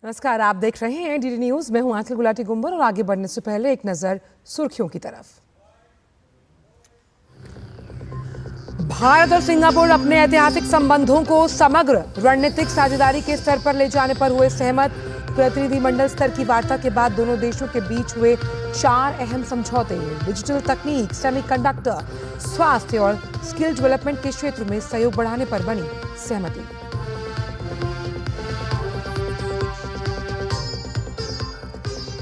नमस्कार, आप देख रहे हैं डीडी न्यूज। मैं हूं आंचल गुलाटी गुंबर और आगे बढ़ने से पहले एक नजर सुर्खियों की तरफ। भारत और सिंगापुर अपने ऐतिहासिक संबंधों को समग्र रणनीतिक साझेदारी के स्तर पर ले जाने पर हुए सहमत। प्रतिनिधिमंडल स्तर की वार्ता के बाद दोनों देशों के बीच हुए 4 अहम समझौते। डिजिटल तकनीक, सेमीकंडक्टर, स्वास्थ्य और स्किल डेवलपमेंट के क्षेत्र में सहयोग बढ़ाने पर बनी सहमति।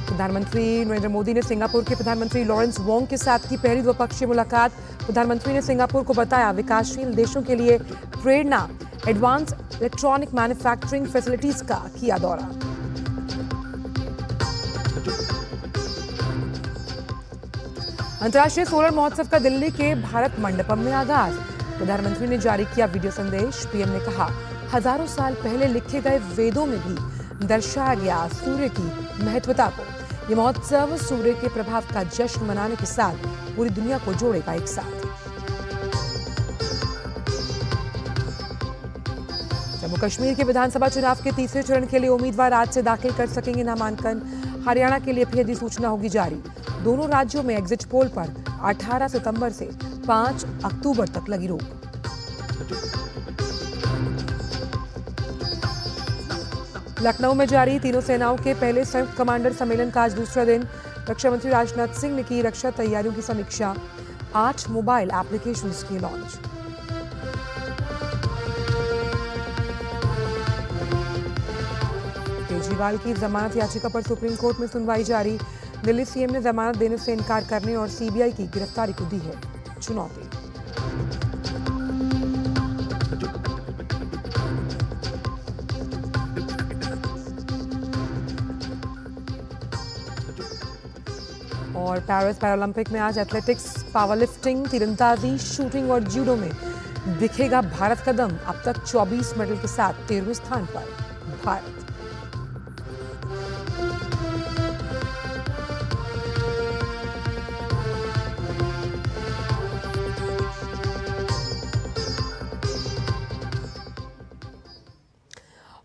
प्रधानमंत्री नरेंद्र मोदी ने सिंगापुर के प्रधानमंत्री लॉरेंस वोंग के साथ की पहली द्विपक्षीय मुलाकात। प्रधानमंत्री ने सिंगापुर को बताया विकासशील देशों के लिए प्रेरणा। एडवांस इलेक्ट्रॉनिक मैन्युफैक्चरिंग फैसिलिटीज का किया दौरा। अंतर्राष्ट्रीय सोलर महोत्सव का दिल्ली के भारत मंडपम में आगाज। प्रधानमंत्री ने जारी किया वीडियो संदेश। पीएम ने कहा, हजारों साल पहले लिखे गए वेदों में भी दर्शाया गया सूर्य की महत्वता को। ये महोत्सव सूर्य के प्रभाव का जश्न मनाने के साथ पूरी दुनिया को जोड़ेगा एक साथ। जम्मू कश्मीर के विधानसभा चुनाव के तीसरे चरण के लिए उम्मीदवार आज से दाखिल कर सकेंगे नामांकन। हरियाणा के लिए भी अधिसूचना होगी जारी। दोनों राज्यों में एग्जिट पोल पर 18 सितंबर से 5 अक्टूबर तक लगी रोक। लखनऊ में जारी तीनों सेनाओं के पहले संयुक्त कमांडर सम्मेलन का आज दूसरा दिन। रक्षा मंत्री राजनाथ सिंह ने की रक्षा तैयारियों की समीक्षा। 8 मोबाइल एप्लीकेशंस की लॉन्च। केजरीवाल की जमानत याचिका पर सुप्रीम कोर्ट में सुनवाई जारी। दिल्ली सीएम ने जमानत देने से इनकार करने और सीबीआई की गिरफ्तारी को दी है चुनौती। और पेरिस पैरालंपिक में आज एथलेटिक्स, पावरलिफ्टिंग, तीरंदाजी, शूटिंग और जूडो में दिखेगा भारत का दम। अब तक 24 मेडल के साथ 13वें स्थान पर भारत।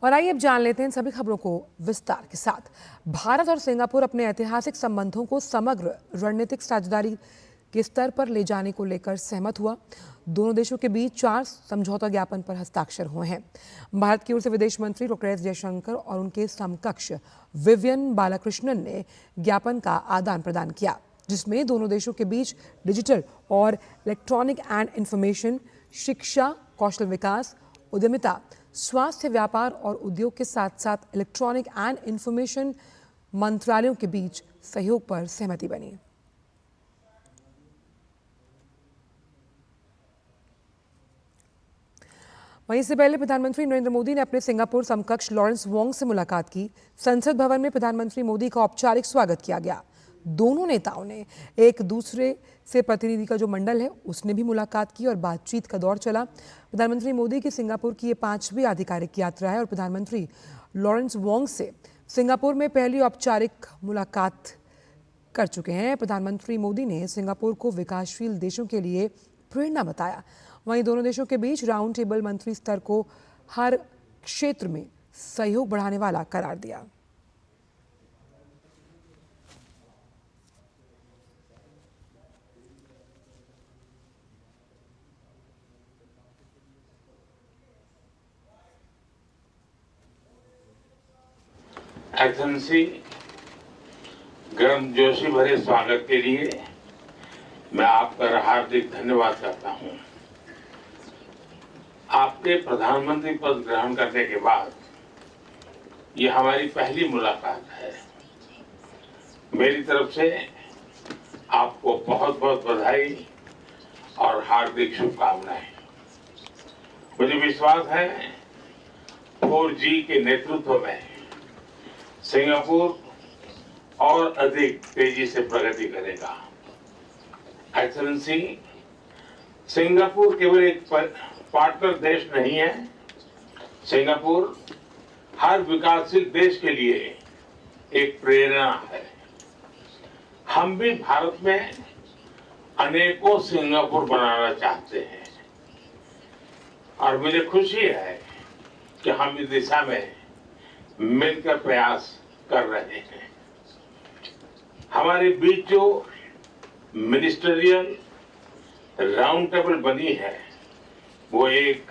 और आइए अब जान लेते हैं इन सभी खबरों को विस्तार के साथ। भारत और सिंगापुर अपने ऐतिहासिक संबंधों को समग्र रणनीतिक साझेदारी के स्तर पर ले जाने को लेकर सहमत हुआ। दोनों देशों के बीच 4 समझौता ज्ञापन पर हस्ताक्षर हुए हैं। भारत की ओर से विदेश मंत्री डॉक्टर एस जयशंकर और उनके समकक्ष विवियन बालाकृष्णन ने ज्ञापन का आदान प्रदान किया, जिसमें दोनों देशों के बीच डिजिटल और इलेक्ट्रॉनिक एंड इंफॉर्मेशन, शिक्षा, कौशल विकास, उद्यमिता, स्वास्थ्य, व्यापार और उद्योग के साथ साथ इलेक्ट्रॉनिक एंड इंफॉर्मेशन मंत्रालयों के बीच सहयोग पर सहमति बनी। वहीं इससे पहले प्रधानमंत्री नरेंद्र मोदी ने अपने सिंगापुर समकक्ष लॉरेंस वोंग से मुलाकात की। संसद भवन में प्रधानमंत्री मोदी का औपचारिक स्वागत किया गया। दोनों नेताओं ने एक दूसरे से प्रतिनिधि का जो मंडल है उसने भी मुलाकात की और बातचीत का दौर चला। प्रधानमंत्री मोदी की सिंगापुर की ये 5वीं आधिकारिक यात्रा है और प्रधानमंत्री लॉरेंस वोंग से सिंगापुर में पहली औपचारिक मुलाकात कर चुके हैं। प्रधानमंत्री मोदी ने सिंगापुर को विकासशील देशों के लिए प्रेरणा बताया। वहीं दोनों देशों के बीच राउंड टेबल मंत्री स्तर को हर क्षेत्र में सहयोग बढ़ाने वाला करार दिया। एक्सेलेंसी, गर्मजोशी भरे स्वागत के लिए मैं आपका हार्दिक धन्यवाद करता हूं। आपके प्रधानमंत्री पद ग्रहण करने के बाद ये हमारी पहली मुलाकात है। मेरी तरफ से आपको बहुत बहुत बधाई और हार्दिक शुभकामनाएं। मुझे विश्वास है 4G के नेतृत्व में सिंगापुर और अधिक तेजी से प्रगति करेगा। एक्सेलेंसी, सिंगापुर केवल एक पार्टनर देश नहीं है। सिंगापुर हर विकासशील देश के लिए एक प्रेरणा है। हम भी भारत में अनेकों सिंगापुर बनाना चाहते हैं और मुझे खुशी है कि हम इस दिशा में मिलकर प्रयास कर रहे हैं। हमारे बीच जो मिनिस्टरियल राउंड टेबल बनी है वो एक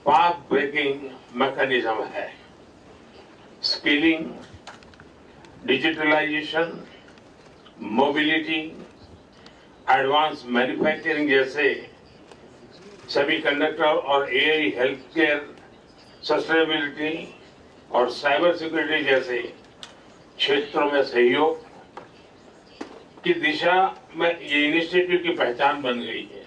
पाथ ब्रेकिंग मैकेनिज्म है। Skilling, digitalisation, mobility, advance manufacturing जैसे सेमीकंडक्टर और एआई, हेल्थ केयर, सस्टेनेबिलिटी और साइबर सिक्योरिटी जैसे क्षेत्रों में सहयोग की दिशा में ये इनिशिएटिव की पहचान बन गई है।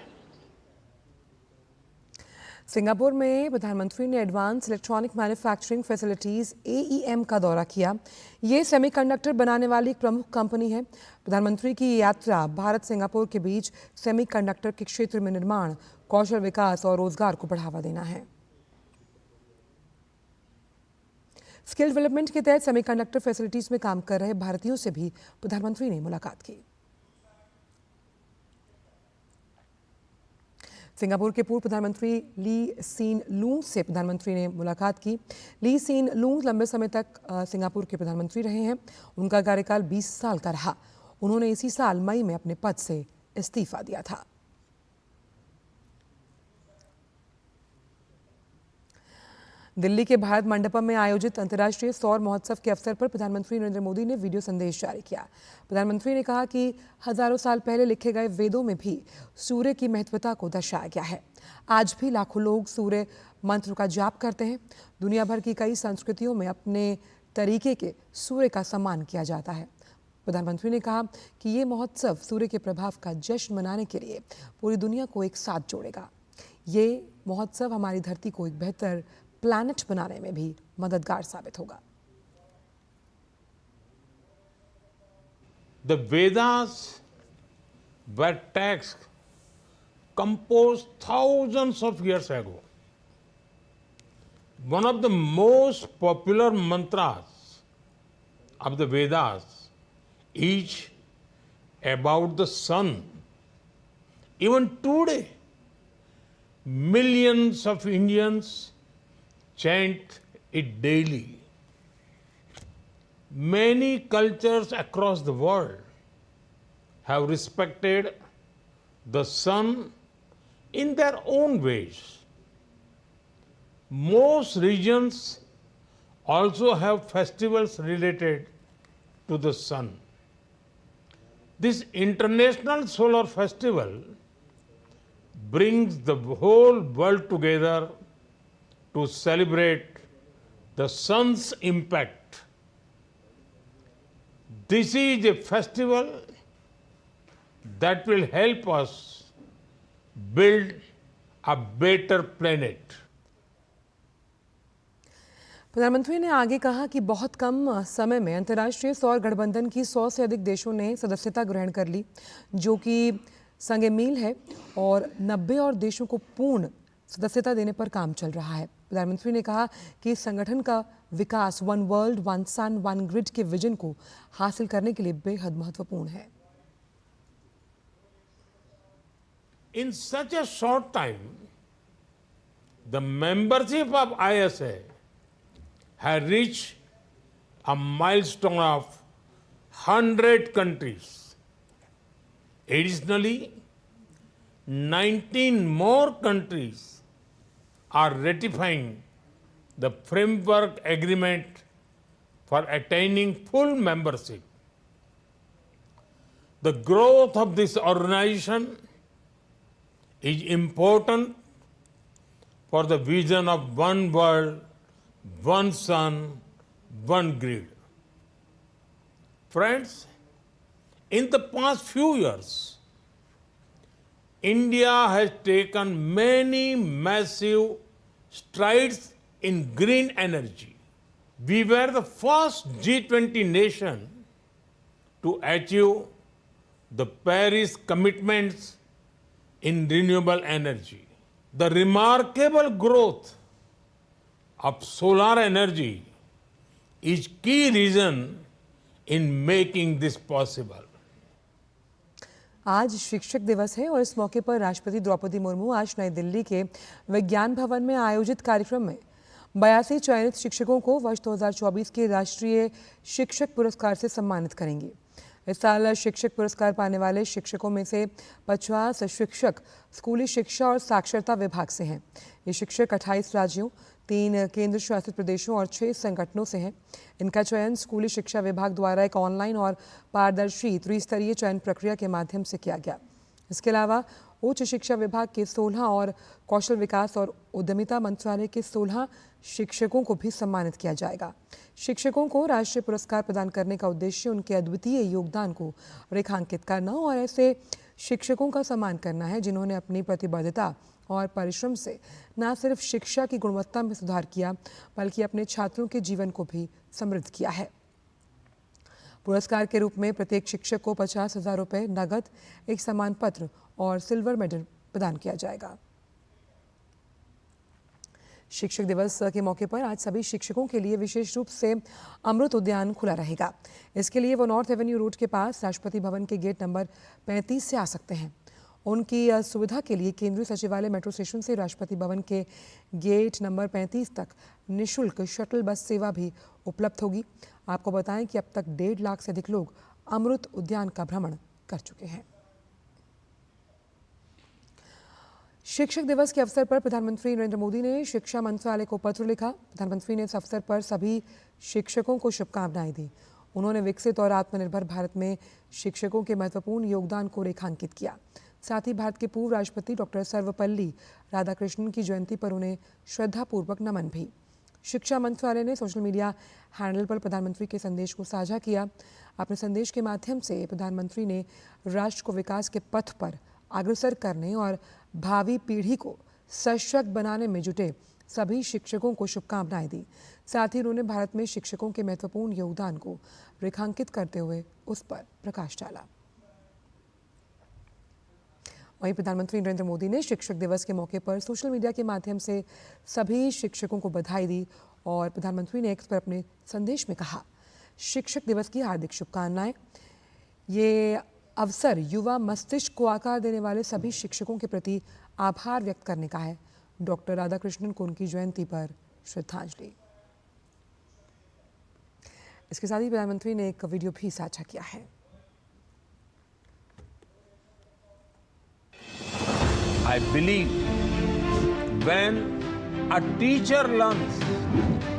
सिंगापुर में प्रधानमंत्री ने advance electronic manufacturing facilities AEM का दौरा किया। ये सेमीकंडक्टर बनाने वाली एक प्रमुख कंपनी है। प्रधानमंत्री की यात्रा भारत सिंगापुर के बीच सेमीकंडक्टर के क्षेत्र में निर्माण, कौशल विकास और रोजगार को बढ़ावा देना है। स्किल डेवलपमेंट के तहत सेमीकंडक्टर फैसिलिटीज में काम कर रहे भारतीयों से भी प्रधानमंत्री ने मुलाकात की। सिंगापुर के पूर्व प्रधानमंत्री ली सीन लूंग से प्रधानमंत्री ने मुलाकात की। ली सीन लूंग लंबे समय तक सिंगापुर के प्रधानमंत्री रहे हैं। उनका कार्यकाल 20 साल का रहा। उन्होंने इसी साल मई में अपने पद से इस्तीफा दिया था। दिल्ली के भारत मंडपम में आयोजित अंतर्राष्ट्रीय सौर महोत्सव के अवसर पर प्रधानमंत्री नरेंद्र मोदी ने वीडियो संदेश जारी किया। प्रधानमंत्री ने कहा कि हजारों साल पहले लिखे गए वेदों में भी सूर्य की महत्वता को दर्शाया गया है। आज भी लाखों लोग सूर्य मंत्र का जाप करते हैं। दुनिया भर की कई संस्कृतियों में अपने तरीके के सूर्य का सम्मान किया जाता है। प्रधानमंत्री ने कहा कि ये महोत्सव सूर्य के प्रभाव का जश्न मनाने के लिए पूरी दुनिया को एक साथ जोड़ेगा। ये महोत्सव हमारी धरती को एक बेहतर प्लैनेट बनाने में भी मददगार साबित होगा। The Vedas were texts composed thousands of years ago. One of the most popular mantras of the Vedas is about the sun. Even today, millions of Indians chant it daily. Many cultures across the world have respected the sun in their own ways. Most regions also have festivals related to the sun. This International Solar Festival brings the whole world together to celebrate the sun's impact. This is a festival that will help us build a better planet. प्रधानमंत्री ने आगे कहा कि बहुत कम समय में अंतर्राष्ट्रीय सौर गठबंधन की 100 से अधिक देशों ने सदस्यता ग्रहण कर ली, जो कि संगे मील है, और 90 और देशों को पूर्ण सदस्यता देने पर काम चल रहा है। प्रधानमंत्री ने कहा कि इस संगठन का विकास वन वर्ल्ड, वन सन, वन ग्रिड के विजन को हासिल करने के लिए बेहद महत्वपूर्ण है। In such a short time, the membership of ISA has reached a milestone of 100 countries. Additionally, 19 more countries are ratifying the framework agreement for attaining full membership. The growth of this organization is important for the vision of one world, one sun, one grid. Friends, in the past few years, India has taken many massive strides in green energy. We were the first G20 nation to achieve the Paris commitments in renewable energy. The remarkable growth of solar energy is key reason in making this possible. आज शिक्षक दिवस है और इस मौके पर राष्ट्रपति द्रौपदी मुर्मू आज नई दिल्ली के विज्ञान भवन में आयोजित कार्यक्रम में 82 चयनित शिक्षकों को वर्ष 2024 के राष्ट्रीय शिक्षक पुरस्कार से सम्मानित करेंगे। इस साल शिक्षक पुरस्कार पाने वाले शिक्षकों में से 50 शिक्षक स्कूली शिक्षा और साक्षरता विभाग से हैं। ये शिक्षक 28 राज्यों, 3 केंद्र शासित प्रदेशों और 6 संगठनों से हैं। इनका चयन स्कूली शिक्षा विभाग द्वारा एक ऑनलाइन और पारदर्शी त्रिस्तरीय चयन प्रक्रिया के माध्यम से किया गया। इसके अलावा उच्च शिक्षा विभाग के 16 और कौशल विकास और उद्यमिता मंत्रालय के 16 शिक्षकों को भी सम्मानित किया जाएगा। शिक्षकों को राष्ट्रीय पुरस्कार प्रदान करने का उद्देश्य उनके अद्वितीय योगदान को रेखांकित करना और ऐसे शिक्षकों का सम्मान करना है जिन्होंने अपनी प्रतिबद्धता और परिश्रम से न सिर्फ शिक्षा की गुणवत्ता में सुधार किया बल्कि अपने छात्रों के जीवन को भी समृद्ध किया है। पुरस्कार के रूप में प्रत्येक शिक्षक को 50,000 रुपये नगद, एक सम्मान पत्र और सिल्वर मेडल प्रदान किया जाएगा। शिक्षक दिवस के मौके पर आज सभी शिक्षकों के लिए विशेष रूप से अमृत उद्यान खुला रहेगा। इसके लिए वो नॉर्थ एवेन्यू रोड के पास राष्ट्रपति भवन के गेट नंबर 35 से आ सकते हैं। उनकी सुविधा के लिए केंद्रीय सचिवालय मेट्रो स्टेशन से राष्ट्रपति भवन के गेट नंबर 35 तक निःशुल्क शटल बस सेवा भी उपलब्ध होगी। आपको बताएं कि अब तक 1.5 लाख से अधिक लोग अमृत उद्यान का भ्रमण कर चुके हैं। शिक्षक दिवस के अवसर पर प्रधानमंत्री नरेंद्र मोदी ने शिक्षा मंत्रालय को पत्र लिखा। प्रधानमंत्री ने इस अवसर पर सभी शिक्षकों को शुभकामनाएं दी। उन्होंने विकसित और आत्मनिर्भर भारत में शिक्षकों के महत्वपूर्ण योगदान को रेखांकित किया। साथ ही भारत के पूर्व राष्ट्रपति डॉक्टर सर्वपल्ली राधाकृष्णन की जयंती पर उन्हें श्रद्धापूर्वक नमन भी। शिक्षा मंत्रालय ने सोशल मीडिया हैंडल पर प्रधानमंत्री के संदेश को साझा किया। अपने संदेश के माध्यम से प्रधानमंत्री ने राष्ट्र को विकास के पथ पर अग्रसर करने और भावी पीढ़ी को सशक्त बनाने में जुटे सभी शिक्षकों को शुभकामनाएं दी। साथ ही उन्होंने भारत में शिक्षकों के महत्वपूर्ण योगदान को रेखांकित करते हुए उस पर प्रकाश डाला। वहीं प्रधानमंत्री नरेंद्र मोदी ने शिक्षक दिवस के मौके पर सोशल मीडिया के माध्यम से सभी शिक्षकों को बधाई दी और प्रधानमंत्री ने एक्स पर अपने संदेश में कहा, शिक्षक दिवस की हार्दिक शुभकामनाएं। ये अवसर युवा मस्तिष्क को आकार देने वाले सभी शिक्षकों के प्रति आभार व्यक्त करने का है। डॉक्टर राधाकृष्णन को उनकी जयंती पर श्रद्धांजलि। इसके साथ ही प्रधानमंत्री ने एक वीडियो भी साझा किया है। I believe when a teacher learns,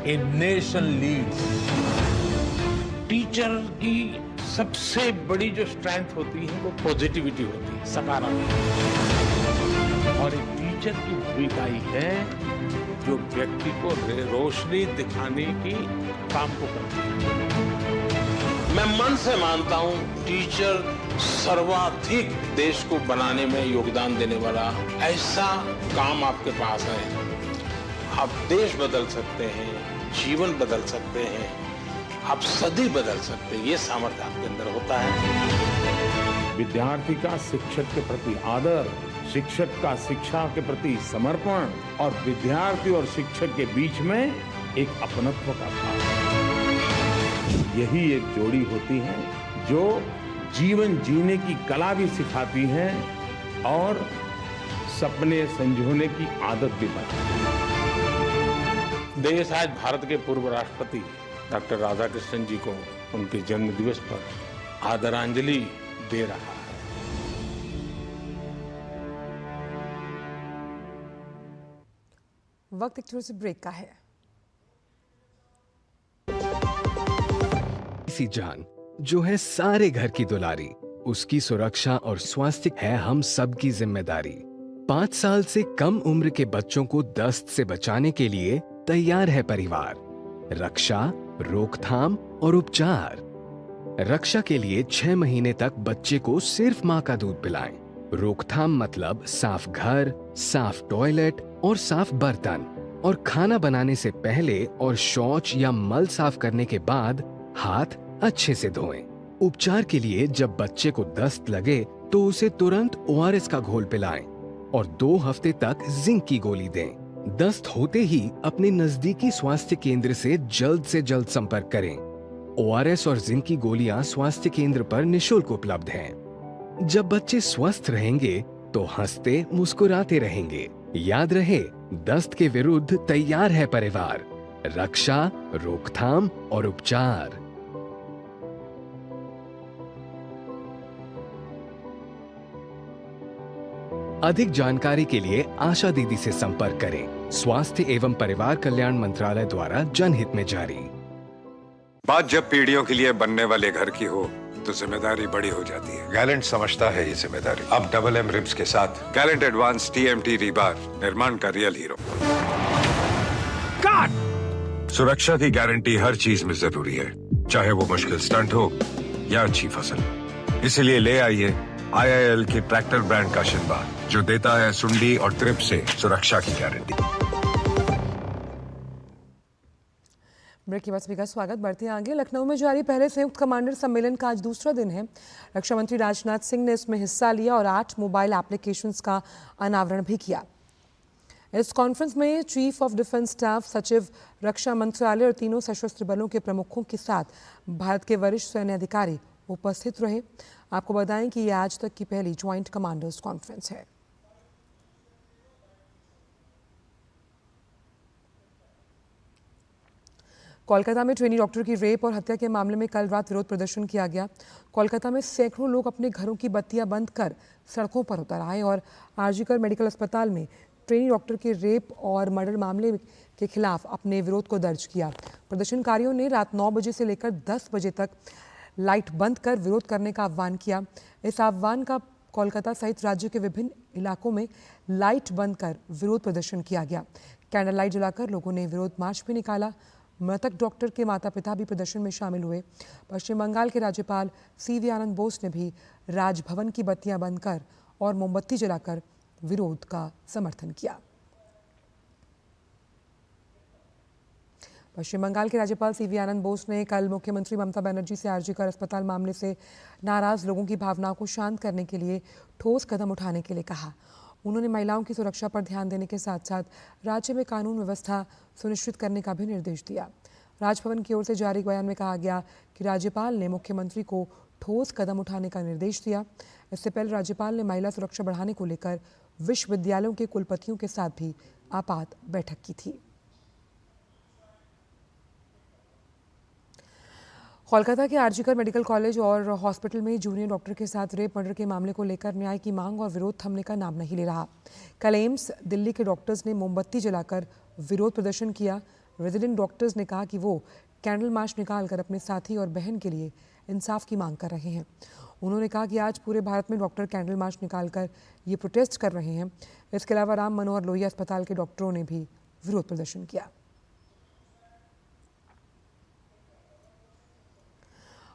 a nation leads. Teacher की सबसे बड़ी जो स्ट्रेंथ होती है वो पॉजिटिविटी होती है, सकारात्मक। और एक टीचर की भूमिका ही है जो व्यक्ति को रोशनी दिखाने की काम को करती है। मैं मन से मानता हूं टीचर सर्वाधिक देश को बनाने में योगदान देने वाला ऐसा काम आपके पास है। आप देश बदल सकते हैं, जीवन बदल सकते हैं, आप सदी बदल सकते हैं। ये सामर्थ्य आपके अंदर होता है। विद्यार्थी का शिक्षक के प्रति आदर, शिक्षक का शिक्षा के प्रति समर्पण और विद्यार्थी और शिक्षक के बीच में एक अपनत्व का भाव, यही एक जोड़ी होती है जो जीवन जीने की कला भी सिखाती है और सपने संजोने की आदत भी बनाती है। देश आज भारत के पूर्व राष्ट्रपति डॉक्टर राधाकृष्णन जी को उनके जन्म दिवस पर आदरांजलि दे रहा है। वक्त एक छोटे से ब्रेक का है। इसी जान जो है सारे घर की दुलारी, उसकी सुरक्षा और स्वास्थ्य है हम सब की जिम्मेदारी। 5 साल से कम उम्र के बच्चों को दस्त से बचाने के लिए तैयार है परिवार। रक्षा, रोकथाम और उपचार। रक्षा के लिए 6 महीने तक बच्चे को सिर्फ माँ का दूध पिलाएं। रोकथाम मतलब साफ घर, साफ टॉयलेट और साफ बर्तन, और खाना बनाने से पहले और शौच या मल साफ करने के बाद हाथ अच्छे से धोएं। उपचार के लिए जब बच्चे को दस्त लगे तो उसे तुरंत ORS का घोल पिलाएं और 2 हफ्ते तक जिंक की गोली दें। दस्त होते ही अपने नजदीकी स्वास्थ्य केंद्र से जल्द संपर्क करें। ORS और जिंक की गोलियां स्वास्थ्य केंद्र पर निःशुल्क उपलब्ध हैं। जब बच्चे स्वस्थ रहेंगे तो हंसते मुस्कुराते रहेंगे। याद रहे, दस्त के विरुद्ध तैयार है परिवार। रक्षा, रोकथाम और उपचार। अधिक जानकारी के लिए आशा दीदी से संपर्क करें। स्वास्थ्य एवं परिवार कल्याण मंत्रालय द्वारा जनहित में जारी। बात जब पीढ़ियों के लिए बनने वाले घर की हो तो जिम्मेदारी बड़ी हो जाती है। गैलेंट समझता है ये जिम्मेदारी। अब डबल एम रिब्स के साथ गैलेंट एडवांस TMT रीबार, निर्माण का रियल हीरो। सुरक्षा की गारंटी हर चीज में जरूरी है, चाहे वो मुश्किल स्टंट हो या अच्छी फसल। इसलिए ले आइए IIL के ट्रैक्टर ब्रांड का शिनबा, जो देता है सुंडी और ट्रिप से सुरक्षा की गारंटी। ब्रेक के बाद सभी का स्वागत। बढ़ते हैं आगे। लखनऊ में जारी पहले संयुक्त कमांडर सम्मेलन का आज दूसरा दिन है। रक्षा मंत्री राजनाथ सिंह ने इसमें हिस्सा लिया और 8 मोबाइल एप्लीकेशंस का अनावरण भी किया। इस कॉन्फ्रेंस में चीफ ऑफ डिफेंस स्टाफ, सचिव रक्षा मंत्रालय और तीनों सशस्त्र बलों के प्रमुखों के साथ भारत के वरिष्ठ सैन्य अधिकारी उपस्थित रहे। आपको बताएं कि ये आज तक की पहली ज्वाइंट कमांडर्स कॉन्फ्रेंस है। कोलकाता में ट्रेनी डॉक्टर की रेप और हत्या के मामले में कल रात विरोध प्रदर्शन किया गया। कोलकाता में सैकड़ों लोग अपने घरों की बत्तियां बंद कर सड़कों पर उतर आए और आरजीकर मेडिकल अस्पताल में ट्रेनी डॉक्टर के रेप और मर्डर मामले के खिलाफ अपने विरोध को दर्ज किया। प्रदर्शनकारियों ने रात 9 बजे से लेकर 10 बजे तक लाइट बंद कर विरोध करने का आह्वान किया। इस आह्वान का कोलकाता सहित राज्य के विभिन्न इलाकों में लाइट बंद कर विरोध प्रदर्शन किया गया। कैंडल लाइट जलाकर लोगों ने विरोध मार्च भी निकाला। मृतक डॉक्टर के माता पिता भी प्रदर्शन में शामिल हुए। पश्चिम बंगाल के राज्यपाल CV आनंद बोस ने भी राजभवन की बत्तियां बंद कर और मोमबत्ती जलाकर विरोध का समर्थन किया। पश्चिम बंगाल के राज्यपाल CV आनंद बोस ने कल मुख्यमंत्री ममता बनर्जी से आरजीकर अस्पताल मामले से नाराज लोगों की भावनाओं को शांत करने के लिए ठोस कदम उठाने के लिए कहा। उन्होंने महिलाओं की सुरक्षा पर ध्यान देने के साथ साथ राज्य में कानून व्यवस्था सुनिश्चित करने का भी निर्देश दिया। राजभवन की ओर से जारी बयान में कहा गया कि राज्यपाल ने मुख्यमंत्री को ठोस कदम उठाने का निर्देश दिया। इससे पहले राज्यपाल ने महिला सुरक्षा बढ़ाने को लेकर विश्वविद्यालयों के कुलपतियों के साथ भी आपात बैठक की थी। कोलकाता के आरजीकर मेडिकल कॉलेज और हॉस्पिटल में जूनियर डॉक्टर के साथ रेप मर्डर के मामले को लेकर न्याय की मांग और विरोध थमने का नाम नहीं ले रहा। कल एम्स दिल्ली के डॉक्टर्स ने मोमबत्ती जलाकर विरोध प्रदर्शन किया। रेजिडेंट डॉक्टर्स ने कहा कि वो कैंडल मार्च निकालकर अपने साथी और बहन के लिए इंसाफ की मांग कर रहे हैं। उन्होंने कहा कि आज पूरे भारत में डॉक्टर कैंडल मार्च निकालकर ये प्रोटेस्ट कर रहे हैं। इसके अलावा राम मनोहर लोहिया अस्पताल के डॉक्टरों ने भी विरोध प्रदर्शन किया।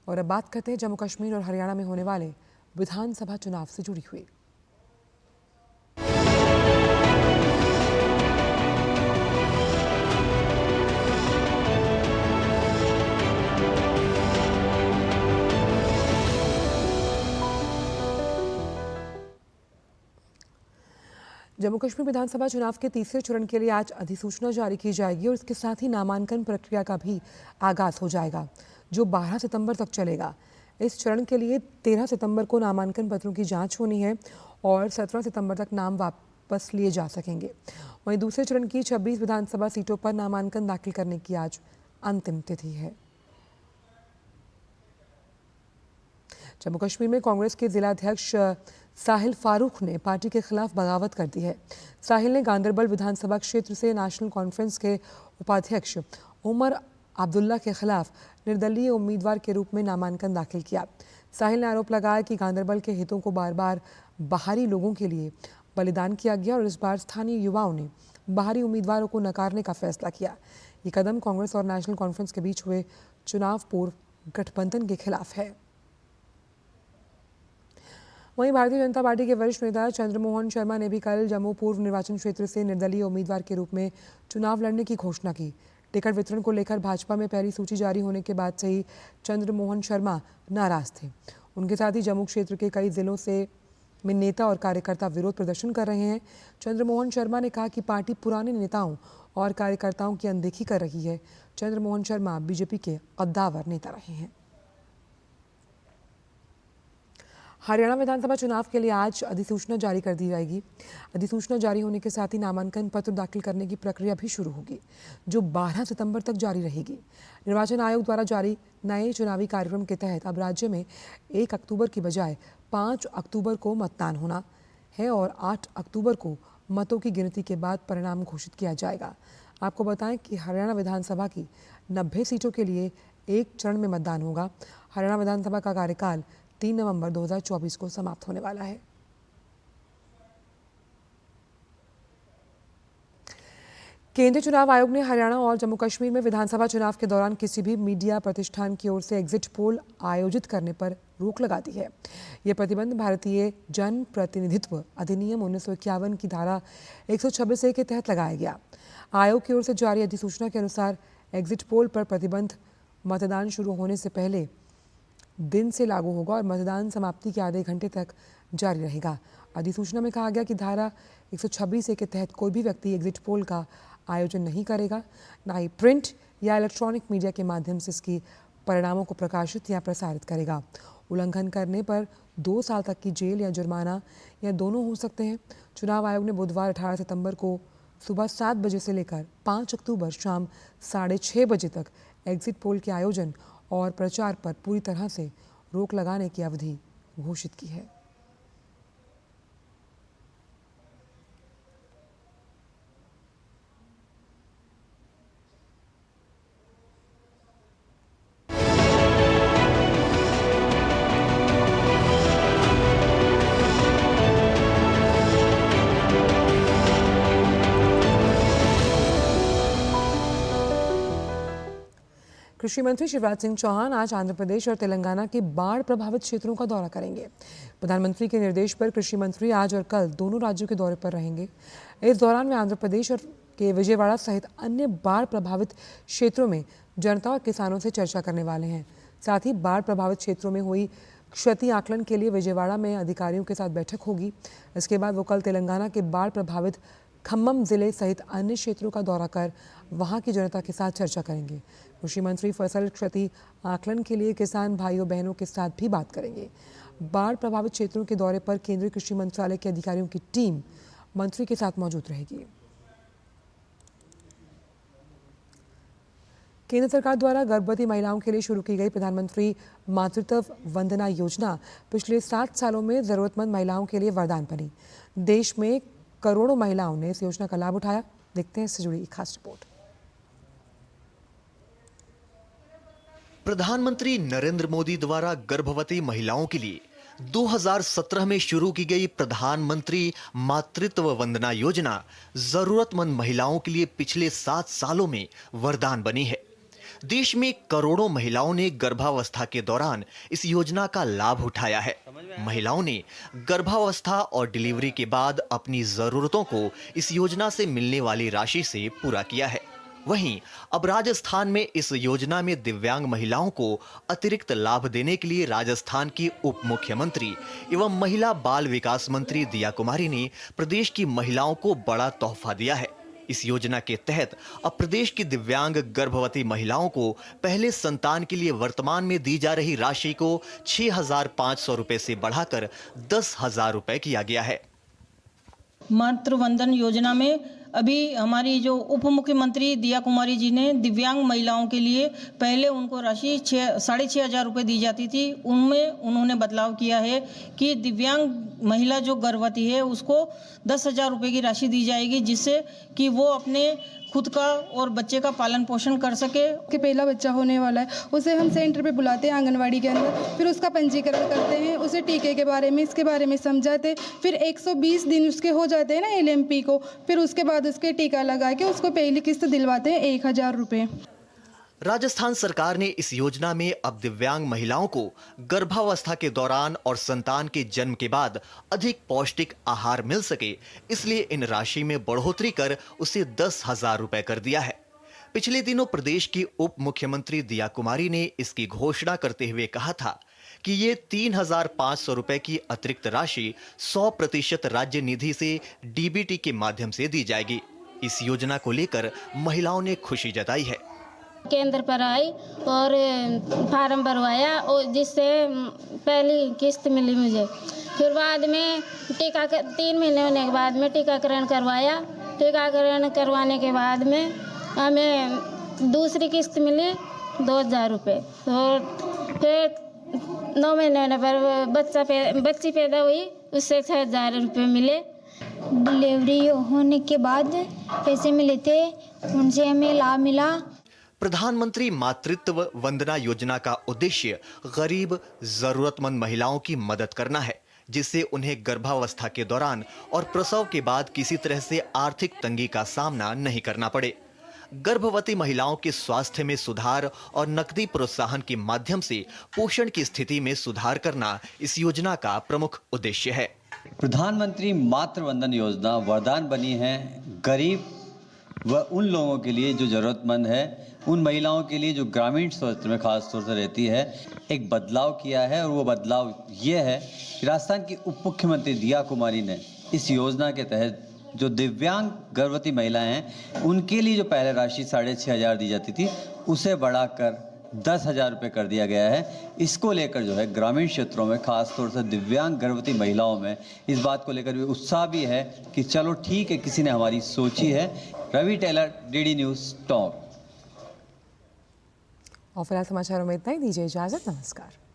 और अब बात करते हैं जम्मू कश्मीर और हरियाणा में होने वाले विधानसभा चुनाव से जुड़ी हुई। जम्मू कश्मीर विधानसभा चुनाव के तीसरे चरण के लिए आज अधिसूचना जारी की जाएगी और इसके साथ ही नामांकन प्रक्रिया का भी आगाज हो जाएगा, जो 12 सितंबर तक चलेगा। इस चरण के लिए 13 सितंबर को नामांकन पत्रों की जांच होनी है और 17 सितंबर तक नाम वापस लिए जा सकेंगे। वहीं दूसरे चरण की 26 विधानसभा सीटों पर नामांकन दाखिल करने की आज अंतिम तिथि है। जम्मू कश्मीर में कांग्रेस के जिलाध्यक्ष साहिल फारूक ने पार्टी के खिलाफ बगावत कर दी है। साहिल ने गांदरबल विधानसभा क्षेत्र से नेशनल कॉन्फ्रेंस के उपाध्यक्ष उमर अब्दुल्ला के खिलाफ निर्दलीय उम्मीदवार के रूप में नामांकन दाखिल किया। साहिल ने आरोप लगाया कि गांदरबल के हितों को बार बार बाहरी लोगों के लिए बलिदान किया गया और इस बार स्थानीय युवाओं ने बाहरी उम्मीदवारों को नकारने का फैसला किया। ये कदम कांग्रेस और नेशनल कॉन्फ्रेंस के बीच हुए चुनाव पूर्व गठबंधन के खिलाफ है। वहीं भारतीय जनता पार्टी के वरिष्ठ नेता चंद्रमोहन शर्मा ने भी कल जम्मू पूर्व निर्वाचन क्षेत्र से निर्दलीय उम्मीदवार के रूप में चुनाव लड़ने की घोषणा की। टिकट वितरण को लेकर भाजपा में पहली सूची जारी होने के बाद से ही चंद्रमोहन शर्मा नाराज थे। उनके साथ ही जम्मू क्षेत्र के कई जिलों से में नेता और कार्यकर्ता विरोध प्रदर्शन कर रहे हैं। चंद्रमोहन शर्मा ने कहा कि पार्टी पुराने नेताओं और कार्यकर्ताओं की अनदेखी कर रही है। चंद्रमोहन शर्मा बीजेपी के कद्दावर नेता रहे हैं। हरियाणा विधानसभा चुनाव के लिए आज अधिसूचना जारी कर दी जाएगी। अधिसूचना जारी होने के साथ ही नामांकन पत्र दाखिल करने की प्रक्रिया भी शुरू होगी, जो 12 सितंबर तक जारी रहेगी। निर्वाचन आयोग द्वारा जारी नए चुनावी कार्यक्रम के तहत अब राज्य में 1 अक्टूबर की बजाय 5 अक्टूबर को मतदान होना है और 8 अक्टूबर को मतों की गिनती के बाद परिणाम घोषित किया जाएगा। आपको बताएं कि हरियाणा विधानसभा की 90 सीटों के लिए एक चरण में मतदान होगा। हरियाणा विधानसभा का कार्यकाल 3 नवंबर 2024 को समाप्त होने वाला है। केंद्रीय चुनाव आयोग ने हरियाणा और जम्मू कश्मीर में विधानसभा चुनाव के दौरान किसी भी मीडिया प्रतिष्ठान की ओर से एग्जिट पोल आयोजित करने पर रोक लगा दी है। यह प्रतिबंध भारतीय जन प्रतिनिधित्व अधिनियम 1951 की धारा 126A के तहत लगाया गया। आयोग की ओर से जारी अधिसूचना के अनुसार एग्जिट पोल पर प्रतिबंध मतदान शुरू होने से पहले दिन से लागू होगा और मतदान समाप्ति के आधे घंटे तक जारी रहेगा। अधिसूचना में कहा गया कि धारा 126A के तहत कोई भी व्यक्ति एग्जिट पोल का आयोजन नहीं करेगा, ना ही प्रिंट या इलेक्ट्रॉनिक मीडिया के माध्यम से इसकी परिणामों को प्रकाशित या प्रसारित करेगा। उल्लंघन करने पर 2 साल तक की जेल या जुर्माना या दोनों हो सकते हैं। चुनाव आयोग ने बुधवार 18 सितंबर को सुबह 7 बजे से लेकर 5 अक्टूबर शाम 6:30 बजे तक एग्जिट पोल के आयोजन और प्रचार पर पूरी तरह से रोक लगाने की अवधि घोषित की है। कृषि मंत्री शिवराज सिंह चौहान आज आंध्र प्रदेश और तेलंगाना के बाढ़ प्रभावित क्षेत्रों का दौरा करेंगे। प्रधानमंत्री के निर्देश पर कृषि मंत्री आज और कल दोनों राज्यों के दौरे पर रहेंगे। इस दौरान वे आंध्र प्रदेश और के विजयवाड़ा सहित अन्य बाढ़ प्रभावित क्षेत्रों में जनता और किसानों से चर्चा करने वाले हैं। साथ ही बाढ़ प्रभावित क्षेत्रों में हुई क्षति आकलन के लिए विजयवाड़ा में अधिकारियों के साथ बैठक होगी। इसके बाद वो कल तेलंगाना के बाढ़ प्रभावित खम्मम जिले सहित अन्य क्षेत्रों का दौरा कर वहां की जनता के साथ चर्चा करेंगे। कृषि मंत्री फसल क्षति आकलन के लिए किसान भाइयों बहनों के साथ भी बात करेंगे। बाढ़ प्रभावित क्षेत्रों के दौरे पर केंद्रीय कृषि मंत्रालय के अधिकारियों की टीम मंत्री के साथ मौजूद रहेगी। केंद्र सरकार द्वारा गर्भवती महिलाओं के लिए शुरू की गई प्रधानमंत्री मातृत्व वंदना योजना पिछले 7 सालों में जरूरतमंद महिलाओं के लिए वरदान बनी। देश में करोड़ों महिलाओं ने इस योजना का लाभ उठाया। देखते हैं इससे जुड़ी एक खास रिपोर्ट। प्रधानमंत्री नरेंद्र मोदी द्वारा गर्भवती महिलाओं के लिए 2017 में शुरू की गई प्रधानमंत्री मातृत्व वंदना योजना जरूरतमंद महिलाओं के लिए पिछले 7 सालों में वरदान बनी है। देश में करोड़ों महिलाओं ने गर्भावस्था के दौरान इस योजना का लाभ उठाया है। महिलाओं ने गर्भावस्था और डिलीवरी के बाद अपनी जरूरतों को इस योजना से मिलने वाली राशि से पूरा किया है। वहीं अब राजस्थान में इस योजना में दिव्यांग महिलाओं को अतिरिक्त लाभ देने के लिए राजस्थान की उप मुख्यमंत्री एवं महिला बाल विकास मंत्री दिया कुमारी ने प्रदेश की महिलाओं को बड़ा तोहफा दिया है। इस योजना के तहत अब प्रदेश की दिव्यांग गर्भवती महिलाओं को पहले संतान के लिए वर्तमान में दी जा रही राशि को 6,500 रुपए से बढ़ाकर 10,000 रुपए किया गया है। मातृवंदन योजना में अभी हमारी जो उप मुख्यमंत्री दिया कुमारी जी ने दिव्यांग महिलाओं के लिए पहले उनको राशि 6,500 रुपये दी जाती थी, उनमें उन्होंने बदलाव किया है कि दिव्यांग महिला जो गर्भवती है उसको 10,000 रुपये की राशि दी जाएगी, जिससे कि वो अपने खुद का और बच्चे का पालन पोषण कर सके। कि पहला बच्चा होने वाला है उसे हम सेंटर पे बुलाते हैं आंगनवाड़ी के अंदर, फिर उसका पंजीकरण करते हैं, उसे टीके के बारे में इसके बारे में समझाते, फिर 120 दिन उसके हो जाते हैं ना LMP को, फिर उसके बाद उसके टीका लगा के उसको पहली किस्त दिलवाते हैं 1,000 रुपये। राजस्थान सरकार ने इस योजना में अब दिव्यांग महिलाओं को गर्भावस्था के दौरान और संतान के जन्म के बाद अधिक पौष्टिक आहार मिल सके, इसलिए इन राशि में बढ़ोतरी कर उसे 10,000 रुपए कर दिया है। पिछले दिनों प्रदेश की उप मुख्यमंत्री दिया कुमारी ने इसकी घोषणा करते हुए कहा था कि ये 3,500 रुपए की अतिरिक्त राशि 100% राज्य निधि से DBT के माध्यम से दी जाएगी। इस योजना को लेकर महिलाओं ने खुशी जताई है। केंद्र पर आई और फार्म भरवाया और जिससे पहली किस्त मिली मुझे। फिर बाद में 3 महीने होने के बाद में टीकाकरण करवाया। टीकाकरण करवाने के बाद में हमें दूसरी किस्त मिली 2,000 रुपये। और फिर 9 महीने होने पर बच्ची पैदा हुई, उससे 6,000 रुपये मिले। डिलीवरी होने के बाद पैसे मिले थे, उनसे हमें लाभ मिला। प्रधानमंत्री मातृत्व वंदना योजना का उद्देश्य गरीब जरूरतमंद महिलाओं की मदद करना है, जिससे उन्हें गर्भावस्था के दौरान और प्रसव के बाद किसी तरह से आर्थिक तंगी का सामना नहीं करना पड़े। गर्भवती महिलाओं के स्वास्थ्य में सुधार और नकदी प्रोत्साहन के माध्यम से पोषण की स्थिति में सुधार करना इस योजना का प्रमुख उद्देश्य है। प्रधानमंत्री मातृ वंदन योजना वरदान बनी है गरीब व उन लोगों के लिए जो जरूरतमंद है, उन महिलाओं के लिए जो ग्रामीण क्षेत्र में खास तौर से रहती है। एक बदलाव किया है और वो बदलाव ये है कि राजस्थान की उप मुख्यमंत्री दिया कुमारी ने इस योजना के तहत जो दिव्यांग गर्भवती महिलाएं हैं उनके लिए जो पहले राशि 6,500 दी जाती थी उसे बढ़ाकर 10,000 रुपये कर दिया गया है। इसको लेकर जो है ग्रामीण क्षेत्रों में खास तौर से दिव्यांग गर्भवती महिलाओं में इस बात को लेकर भी उत्साह भी है कि चलो ठीक है, किसी ने हमारी सोची है। Ravi Taylor, DD News, Tonk. और फिलहाल समाचारों में इतना ही। दीजिए इजाजत। नमस्कार।